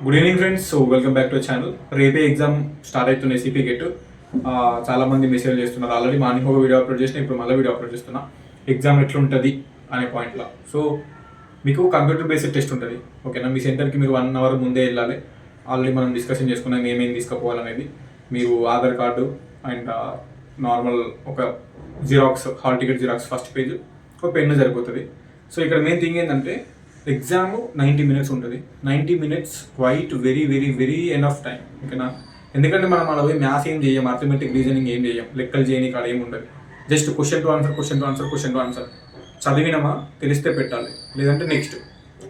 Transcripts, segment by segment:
Good evening friends. So welcome back to channel. రేపే exam start అవుతున్నాయి CP get. చాలా మంది మెసేజ్ చేస్తున్నారు. ఆల్రెడీ మార్నింగ్ ఒక వీడియో అప్లోడ్ చేసిన, ఇప్పుడు మళ్ళీ వీడియో అప్లోడ్ చేస్తున్నా ఎగ్జామ్ ఎట్లుంటుంది అనే పాయింట్లో. సో మీకు కంప్యూటర్ బేస్డ్ టెస్ట్ ఉంటుంది, ఓకేనా. మీ సెంటర్కి మీరు 1 అవర్ ముందే వెళ్ళాలి. ఆల్రెడీ మనం డిస్కషన్ చేసుకున్నాం ఏమేమి తీసుకుపోవాలనేది. మీరు ఆధార్ కార్డు అండ్ నార్మల్ ఒక xerox, hall ticket xerox first page, ఒక పెన్ను సరిపోతుంది. సో ఇక్కడ మెయిన్ థింగ్ ఏంటంటే ఎగ్జామ్ 90 minutes ఉంటుంది. 90 minutes quiet very very very enough time, ఓకేనా. ఎందుకంటే మనం అలా పోయి మ్యాథ్స్ ఏం చేయం, అర్థమెటిక్ రీజనింగ్ ఏం చేయం, లెక్కలు చేయని కాడ ఏమి ఉండదు. జస్ట్ క్వశ్చన్ టు ఆన్సర్ చదివినమా తెలిస్తే పెట్టాలి, లేదంటే నెక్స్ట్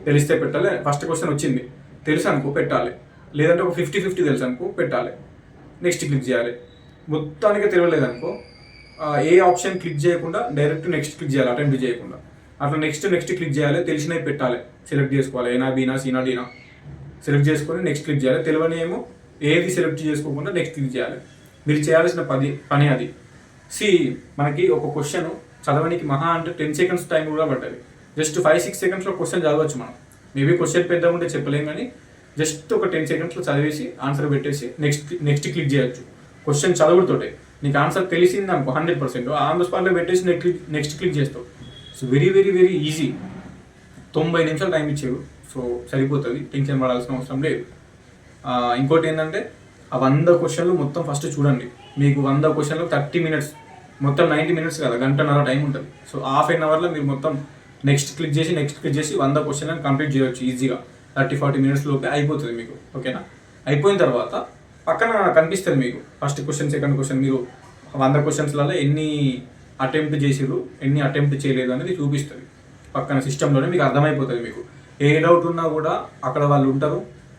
తెలిస్తే పెట్టాలి. ఫస్ట్ క్వశ్చన్ వచ్చింది తెలుసు అనుకో పెట్టాలి, లేదంటే ఒక 50-50 తెలుసు అనుకో పెట్టాలి, నెక్స్ట్ క్లిక్ చేయాలి. మొత్తానికి తెలియలేదనుకో ఏ ఆప్షన్ క్లిక్ చేయకుండా డైరెక్ట్ నెక్స్ట్ క్లిక్ చేయాలి, అటెంప్ట్ చేయకుండా. అట్లా నెక్స్ట్ క్లిక్ చేయాలి. తెలిసినవి పెట్టాలి, సెలెక్ట్ చేసుకోవాలి, ఏనా బీనా సీనా డీనా సెలెక్ట్ చేసుకొని నెక్స్ట్ క్లిక్ చేయాలి. తెలియని ఏమో ఏది సెలెక్ట్ చేసుకోకుండా నెక్స్ట్ క్లిక్ చేయాలి. మీరు చేయాల్సిన పని అది. మనకి ఒక క్వశ్చన్ చదవడానికి మహా అంటే 10 seconds టైం కూడా పడుతుంది. జస్ట్ 5-6 secondsలో క్వశ్చన్ చదవచ్చు మనం. మేబీ క్వశ్చన్ పెద్దగా ఉంటే చెప్పలేం, కానీ జస్ట్ ఒక 10 secondsలో చదివేసి ఆన్సర్ పెట్టేసి నెక్స్ట్ క్లిక్ చేయొచ్చు. క్వశ్చన్ చదువుతోటే నీకు ఆన్సర్ తెలిసింది అనుకో 100%, ఆన్ ద స్పాట్లో పెట్టేసి నెక్స్ట్ క్లిక్ చేస్తావు. So very very very easy. 90 నిమిషాలు టైం ఇచ్చారు, సో సరిపోతుంది, టెన్షన్ పడాల్సిన అవసరం లేదు. ఇంకోటి ఏంటంటే ఆ 100 క్వశ్చన్లు మొత్తం ఫస్ట్ చూడండి. మీకు 100 క్వశ్చన్లు 30 minutes, మొత్తం 90 minutes కదా, గంటన్నర టైం ఉంటుంది. సో హాఫ్ అన్ అవర్లో మీరు మొత్తం నెక్స్ట్ క్లిక్ చేసి 100 క్వశ్చన్లను కంప్లీట్ చేయవచ్చు ఈజీగా. 30-40 minutes లోపే అయిపోతుంది మీకు, ఓకేనా. అయిపోయిన తర్వాత పక్కన కనిపిస్తుంది మీకు ఫస్ట్ క్వశ్చన్, సెకండ్ క్వశ్చన్. మీరు 100 క్వశ్చన్స్లలో ఎన్ని అటెంప్ట్ చేసిరు, ఎన్ని అటెంప్ట్ చేయలేదు అనేది చూపిస్తుంది పక్కన సిస్టంలోనే. మీకు అర్థమైపోతుంది. మీకు ఏ డౌట్ ఉన్నా కూడా అక్కడ వాళ్ళు ఉంటారు.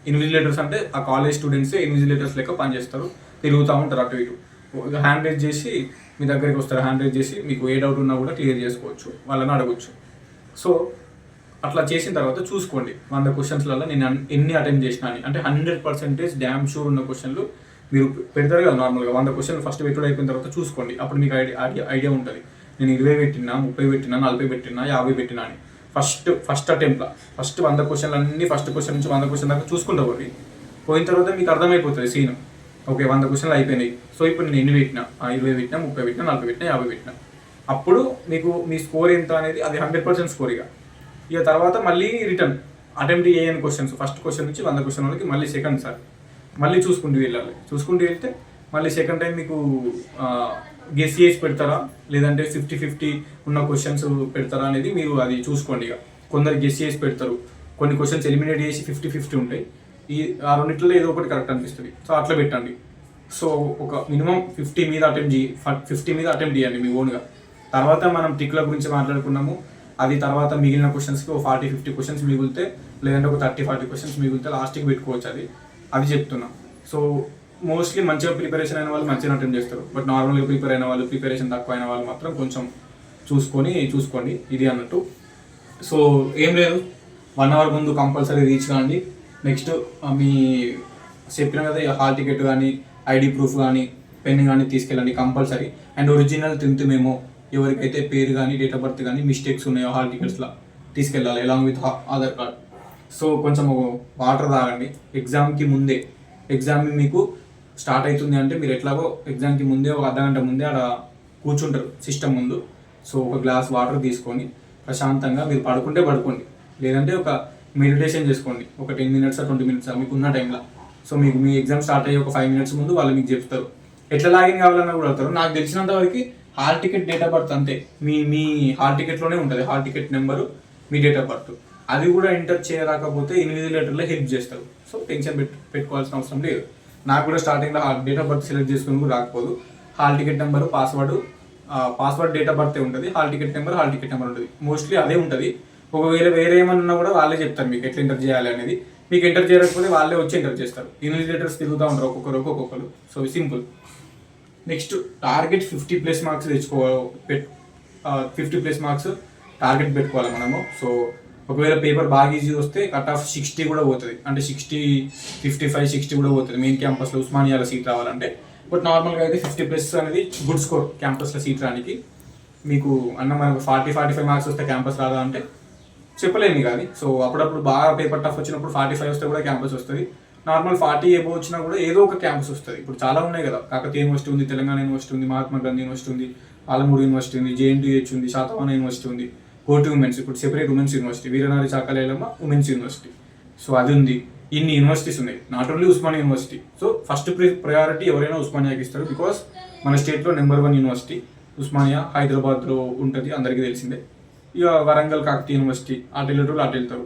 ఇన్విజిలేటర్స్ అంటే ఆ కాలేజ్ స్టూడెంట్స్ ఇన్విజిలేటర్స్ లెక్క పనిచేస్తారు, తిరుగుతూ ఉంటారు అటు ఇటు. హ్యాండ్ రైజ్ చేసి మీ దగ్గరికి వస్తారు, హ్యాండ్ రైజ్ చేసి మీకు ఏ డౌట్ ఉన్నా కూడా క్లియర్ చేసుకోవచ్చు, వాళ్ళని అడగచ్చు. సో అట్లా చేసిన తర్వాత చూసుకోండి 100 క్వశ్చన్స్లలో నేను ఎన్ని అటెంప్ట్ చేసినా అని. అంటే 100% డ్యామ్ షూర్ ఉన్న క్వశ్చన్లు మీరు పెడతారు కదా. నార్మల్గా 100 క్వశ్చన్లు ఫస్ట్ పెట్టుడు అయిపోయిన తర్వాత చూసుకోండి. అప్పుడు మీకు ఐడియా ఉంటుంది. నేను 20 పెట్టినా, 30 పెట్టినా, 40 పెట్టినా, 50 పెట్టినా అని. ఫస్ట్ అటెంప్ట్లో ఫస్ట్ 100 క్వశ్చన్లు అన్నీ ఫస్ట్ క్వశ్చన్ నుంచి 100 క్వశ్చన్ దాకా చూసుకుంటా పోయిన తర్వాత మీకు అర్థమైపోతుంది సీన్. ఓకే 100 క్వశ్చన్లు అయిపోయినాయి. సో ఇప్పుడు నేను ఎన్ని పెట్టినా, 20 పెట్టినా, 30 పెట్టినా, 40 పెట్టినా, 50 పెట్టినా. అప్పుడు మీకు మీ స్కోర్ ఎంత అనేది అది 100% స్కోర్. ఇక తర్వాత మళ్ళీ రిటర్న్ అటెంప్ట్ చేయని క్వశ్చన్స్ ఫస్ట్ క్వశ్చన్ నుంచి 100 క్వశ్చన్ వరకు మళ్ళీ సెకండ్ సార్ మళ్ళీ చూసుకుంటూ వెళ్తే మళ్ళీ సెకండ్ టైం మీకు గెస్ చేసి పెడతారా, లేదంటే 50-50 ఉన్న క్వశ్చన్స్ పెడతారా అనేది మీరు అది చూసుకోండి. ఇక కొందరు గెస్ చేసి పెడతారు, కొన్ని క్వశ్చన్స్ ఎలిమినేట్ చేసి 50-50 ఉంటాయి. ఆ రెండిట్లో ఏదో ఒకటి కరెక్ట్ అనిపిస్తుంది. సో అట్లా పెట్టండి. సో ఒక మినిమం 50 మీద అటెంప్ట్ చేయండి మీ ఓన్గా. తర్వాత మనం టిక్ల గురించి మాట్లాడుకున్నాము. అది తర్వాత మిగిలిన క్వశ్చన్స్కి ఒక 40-50 క్వశ్చన్స్ మిగిలితే, లేదంటే ఒక 30-40 క్వశ్చన్స్ మిగిలితే లాస్ట్కి పెట్టుకోవచ్చు. అది చెప్తున్నా. సో మోస్ట్లీ మంచిగా ప్రిపరేషన్ అయిన వాళ్ళు మంచిగా అటెంప్ట్ చేస్తారు. బట్ నార్మల్గా ప్రిపేర్ అయిన వాళ్ళు, ప్రిపరేషన్ తక్కువ అయిన వాళ్ళు మాత్రం కొంచెం చూసుకోండి ఇది అన్నట్టు. సో ఏం లేదు, 1 hour ముందు కంపల్సరీ రీచ్ కాండి. నెక్స్ట్ మీ చెప్పిన కదా హాల్ టికెట్ కానీ, ఐడి ప్రూఫ్ కానీ, పెన్ కానీ తీసుకెళ్ళండి compulsory. And original 10th memo, ఎవరికైతే పేరు కానీ, డేట్ ఆఫ్ బర్త్ కానీ మిస్టేక్స్ ఉన్నాయో హాల్ టికెట్స్లో తీసుకెళ్ళాలి, along with Aadhaar card. So కొంచెం వాటర్ తాగండి ఎగ్జామ్కి ముందే. ఎగ్జామ్ మీకు స్టార్ట్ అవుతుంది అంటే మీరు ఎట్లాగో ఎగ్జామ్కి ముందే ఒక అర్ధగంట ముందే అక్కడ కూర్చుంటారు సిస్టమ్ ముందు. సో ఒక గ్లాస్ వాటర్ తీసుకొని ప్రశాంతంగా మీరు పడుకోండి, లేదంటే ఒక మెడిటేషన్ చేసుకోండి ఒక 10 minutes 20 minutes మీకు ఉన్న టైంలో. సో మీకు మీ ఎగ్జామ్ స్టార్ట్ అయ్యి ఒక 5 minutes ముందు వాళ్ళు మీకు చెప్తారు ఎట్లా లాగిన్ కావాలన్నా కూడా అడుగుతారు. నాకు తెలిసినంత వరకు hall ticket date of birth అంతే, మీ హాల్ టికెట్లోనే ఉంటుంది. Hall ticket number, me date of birth, అది కూడా ఎంటర్ చేయరాకపోతే ఇన్విజిలేటర్లో హెల్ప్ చేస్తారు. సో టెన్షన్ పెట్టుకోవాల్సిన అవసరం లేదు. నాకు కూడా స్టార్టింగ్లో డేట్ ఆఫ్ బర్త్ సెలెక్ట్ చేసుకుని కూడా రాకపోదు. Hall ticket number, password date of బర్తే ఉంటుంది, హాల్ టికెట్ నెంబర్ ఉంటుంది. మోస్ట్లీ అదే ఉంటుంది. ఒకవేళ వేరే ఏమన్నా కూడా వాళ్ళే చెప్తారు మీకు ఎట్లా ఎంటర్ చేయాలి అనేది. మీకు ఎంటర్ చేయకపోతే వాళ్ళే వచ్చి ఎంటర్ చేస్తారు. ఇన్విజిలేటర్స్ తిరుగుతూ ఉంటారు ఒక్కొక్కరు. So simple. Next target 50+ marks 50+ marks target పెట్టుకోవాలి మనము. సో ఒకవేళ పేపర్ బాగా ఈజీ వస్తే కట్ ఆఫ్ 60 కూడా పోతుంది. అంటే 60, 55, 60 కూడా పోతుంది మెయిన్ క్యాంపస్లో ఉస్మానియాలో సీట్ రావాలంటే. బట్ నార్మల్గా అయితే 50+ అనేది గుడ్ స్కోర్ క్యాంపస్లో సీట్ రానికి. మీకు మనకు 40-45 మార్క్స్ వస్తే క్యాంపస్ రాదా అంటే చెప్పలేము కానీ. సో అప్పుడప్పుడు బాగా పేపర్ టఫ్ వచ్చినప్పుడు 45 వస్తే కూడా క్యాంపస్ వస్తుంది. నార్మల్ 40 ఎబో వచ్చినా కూడా ఏదో ఒక క్యాంపస్ వస్తుంది. ఇప్పుడు చాలా ఉన్నాయి కదా, కాకతీయ యూనివర్సిటీ ఉంది, తెలంగాణ యూనివర్సిటీ ఉంది, మహాత్మా గాంధీ యూనివర్సిటీ ఉంది, పాలమూరు యూనివర్సిటీ ఉంది, JNTH ఉంది, శాతవాహన యూనివర్సిటీ ఉంది, కోటి ఉమెన్స్, ఇప్పుడు separate women's university, Veeranari Chakali Ilamma women's university, so అది ఉంది. ఇన్ని యూనివర్సిటీస్ ఉన్నాయి, not only Osmania university. So first priority ఎవరైనా ఉస్మానియాకి ఇస్తారు, బికాస్ మన స్టేట్లో నెంబర్ 1 యూనివర్సిటీ ఉస్మానియా. హైదరాబాద్లో ఉంటుంది, అందరికీ తెలిసిందే. ఇక వరంగల్ కాకతీయ యూనివర్సిటీ అటు వెళ్ళేటోళ్ళు అటు వెళ్తారు,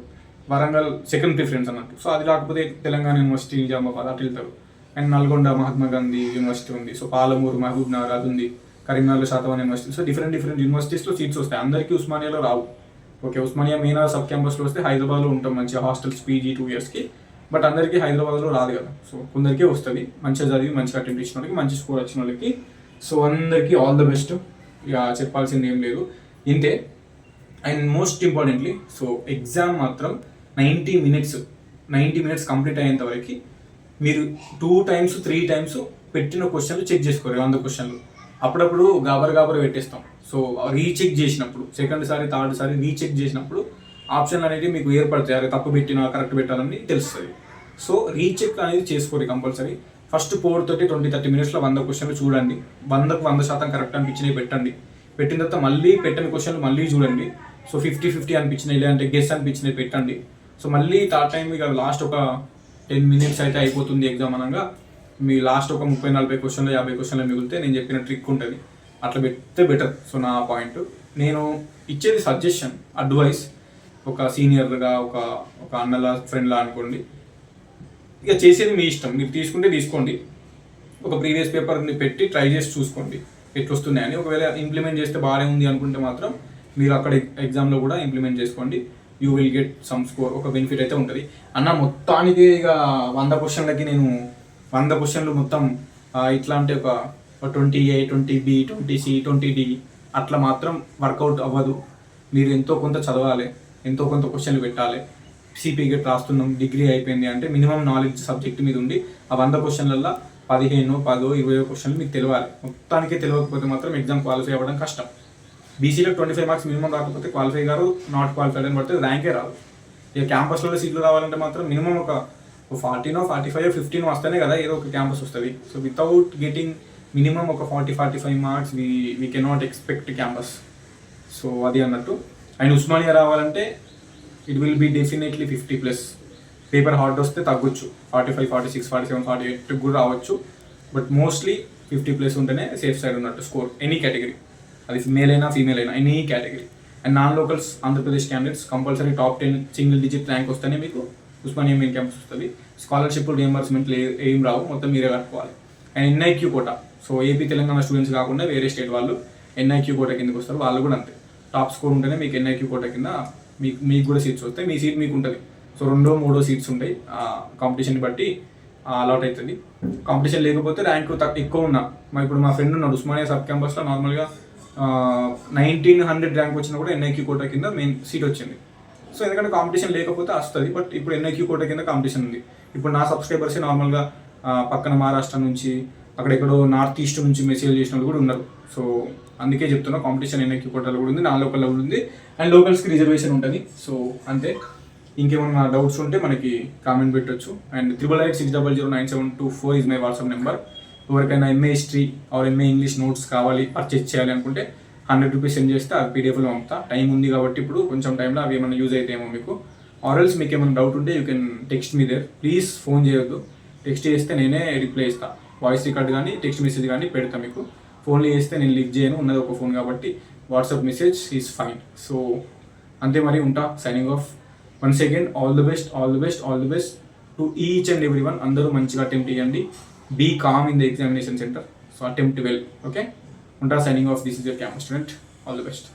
వరంగల్ సెకండ్ ప్రిఫరెన్స్ అన్నట్టు. సో అది కాకపోతే తెలంగాణ యూనివర్సిటీ నిజామాబాద్ అటు వెళ్తారు. అండ్ నల్గొండ మహాత్మా గాంధీ యూనివర్సిటీ ఉంది, సో పాలమూరు మహబూబ్ నగర్ అది ఉంది, Karimnagar Satavahana university. So different యూనివర్సిటీస్లో సీట్స్ వస్తాయి. అందరికీ ఉస్మానియాలో రావు. ఓకే, ఉస్మానియా మెయిన్ సబ్ క్యాంపస్లో వస్తే హైదరాబాద్లో ఉంటాం మంచిగా హాస్టల్స్ PG 2 yearsకి, బట్ అందరికీ హైదరాబాద్లో రాదు కదా. సో కొందరికీ వస్తుంది, మంచిగా చదివి మంచిగా అటెంప్ట్ ఇచ్చిన వాళ్ళకి, మంచి స్కోర్ వచ్చిన వాళ్ళకి. సో అందరికీ ఆల్ ద బెస్ట్. ఇక చెప్పాల్సింది ఏం లేదు, ఇంతే. And most importantly, so exam మాత్రం 90 minutes కంప్లీట్ అయ్యేంత వరకు మీరు 2 times 3 times పెట్టిన క్వశ్చన్లు చెక్ చేసుకోరు. 100 questions అప్పుడప్పుడు గాబర్ పెట్టేస్తాం. సో రీచెక్ చేసినప్పుడు, సెకండ్ సారి థర్డ్ సారి రీచెక్ చేసినప్పుడు ఆప్షన్లు అనేవి మీకు ఏర్పడతాయి, అరే తప్పు పెట్టినా కరెక్ట్ పెట్టాలని తెలుస్తుంది. సో రీచెక్ అనేది చేసుకోరు కంపల్సరీ. ఫస్ట్ 4-30 minutesలో 100 questions చూడండి, 100కు 100% కరెక్ట్ అనిపించినవి పెట్టండి. పెట్టిన తర్వాత మళ్ళీ పెట్టిన క్వశ్చన్లు మళ్ళీ చూడండి. సో 50-50 అనిపించినాయి, లేదంటే గెస్ అనిపించినవి పెట్టండి. సో మళ్ళీ థర్డ్ టైం ఇక లాస్ట్ ఒక 10 minutes అయితే అయిపోతుంది ఎగ్జామ్ అనగా, మీ లాస్ట్ ఒక 30-40 questions 50 questions మిగిలితే నేను చెప్పిన ట్రిక్ ఉంటుంది, అట్లా పెడితే బెటర్. సో నా పాయింట్, నేను ఇచ్చేది సజెషన్, అడ్వైస్, ఒక సీనియర్గా ఒక అన్నలా ఫ్రెండ్లా అనుకోండి. ఇక చేసేది మీ ఇష్టం, మీరు తీసుకుంటే తీసుకోండి. ఒక ప్రీవియస్ పేపర్ని పెట్టి ట్రై చేసి చూసుకోండి ఎట్లా వస్తున్నాయని. ఒకవేళ ఇంప్లిమెంట్ చేస్తే బాగానే ఉంది అనుకుంటే మాత్రం మీరు అక్కడ ఎగ్జామ్లో కూడా ఇంప్లిమెంట్ చేసుకోండి. You will get some score, ఒక బెనిఫిట్ అయితే ఉంటుంది. అన్న మొత్తానికి ఇక 100 questionలకి నేను 100 questions మొత్తం ఇట్లా అంటే ఒక 20A 20B 20C 20D అట్లా మాత్రం వర్కౌట్ అవ్వదు. మీరు ఎంతో కొంత చదవాలి, ఎంతో కొంత క్వశ్చన్లు పెట్టాలి. CPGAT రాస్తున్నాం, డిగ్రీ అయిపోయింది అంటే మినిమం నాలెడ్జ్ సబ్జెక్ట్ మీద ఉండి ఆ 100 questionలలో 15, 10, 20 questions మీకు తెలియాలి. మొత్తానికి తెలియకపోతే మాత్రం ఎగ్జామ్ క్వాలిఫై అవ్వడం కష్టం. BCలో 25 marks మినిమం రాకపోతే క్వాలిఫై గారు, నాట్ క్వాలిఫైడ్ అని పడితే ర్యాంకే రాదు. ఇక క్యాంపస్లో సీట్లు రావాలంటే మాత్రం మినిమం ఒక 40, 45, 15 వస్తేనే కదా ఏదో ఒక క్యాంపస్ వస్తుంది. సో వితౌట్ గెటింగ్ మినిమం ఒక 40-45 marks we cannot expect campus. So అది అన్నట్టు. అండ్ ఉస్మానియా రావాలంటే it will be definitely 50+. Paper hard వస్తే తగ్గొచ్చు, 45, 46, 47, 48 కూడా రావచ్చు. బట్ మోస్ట్లీ 50+ ఉంటేనే సేఫ్ సైడ్ ఉన్నట్టు స్కోర్, ఎనీ కేటగిరీ, అది మేల్ అయినా ఫీమేల్ అయినా, any category. And non locals Andhra Pradesh candidates compulsory top 10 single digit rank వస్తేనే మీకు ఉస్మానియా మెయిన్ క్యాంపస్ వస్తుంది. స్కాలర్షిప్ రియంబర్స్మెంట్లు ఏం రావు, మొత్తం మీరే కట్టుకోవాలి. అండ్ NIQ quota, so AP Telangana students కాకుండా వేరే స్టేట్ వాళ్ళు NIQ కోటా కిందకి వస్తారు, వాళ్ళు కూడా అంతే. టాప్ స్కోర్ ఉంటేనే మీకు NIQ కోటా కింద మీకు కూడా సీట్స్ వస్తాయి. మీ సీట్ మీకు ఉంటుంది. సో 2-3 సీట్స్ ఉంటాయి, కాంపిటీషన్ బట్టి అలాట్ అవుతుంది. కాంపిటీషన్ లేకపోతే ర్యాంక్ ఎక్కువ ఉన్నా, ఇప్పుడు మా ఫ్రెండ్ ఉన్నాడు ఉస్మానియా సబ్ క్యాంపస్లో, నార్మల్గా 1900 ర్యాంక్ వచ్చినా కూడా NIQ కోటా కింద మెయిన్ సీట్ వచ్చింది. సో ఎందుకంటే కాంపిటీషన్ లేకపోతే వస్తుంది, బట్ ఇప్పుడు NIQ కోటా కింద కాంపిటీషన్ ఉంది. ఇప్పుడు నా సబ్స్క్రైబర్స్ నార్మల్గా పక్కన మహారాష్ట్ర నుంచి, అక్కడెక్కడో నార్త్ ఈస్ట్ నుంచి మెసేజ్ చేసిన వాళ్ళు కూడా ఉన్నారు. సో అందుకే చెప్తున్నా, కాంపిటీషన్ NIQ కోటాలో కూడా ఉంది, నాన్ లోకల్లో కూడా ఉంది. అండ్ లోకల్స్కి రిజర్వేషన్ ఉంటుంది. సో అంతే. ఇంకేమైనా డౌట్స్ ఉంటే మనకి కామెంట్ పెట్టొచ్చు. And 8886009724 is my WhatsApp number. ఎవరికైనా MA history or MA English notes కావాలి, పర్చేస్ చేయాలి అనుకుంటే 100 rupees సెండ్ చేస్తే అది PDFలో పంపుతా. టైం ఉంది కాబట్టి ఇప్పుడు కొంచెం టైంలో అవి ఏమైనా యూజ్ అవుతాయేమో మీకు. ఆర్ఎల్స్ మీకు ఏమైనా డౌట్ ఉంటే you can text me there. Please phone చేయొద్దు, టెక్స్ట్ చేస్తే నేనే రిప్లై ఇస్తాను. వాయిస్ రికార్డ్ కానీ టెక్స్ట్ మెసేజ్ కానీ పెడతా మీకు. ఫోన్లో చేస్తే నేను లిఫ్ట్ చేయను, ఉన్నది ఒక ఫోన్ కాబట్టి WhatsApp message is fine. So అంతే, మరి ఉంటా. Signing off. Once again all the best to each and every one. అందరూ మంచిగా అటెంప్ట్ చేయండి. Be calm in the examination centre. So attempt well. Okay, ఉంటా. Signing off. This is your campus student. All the best.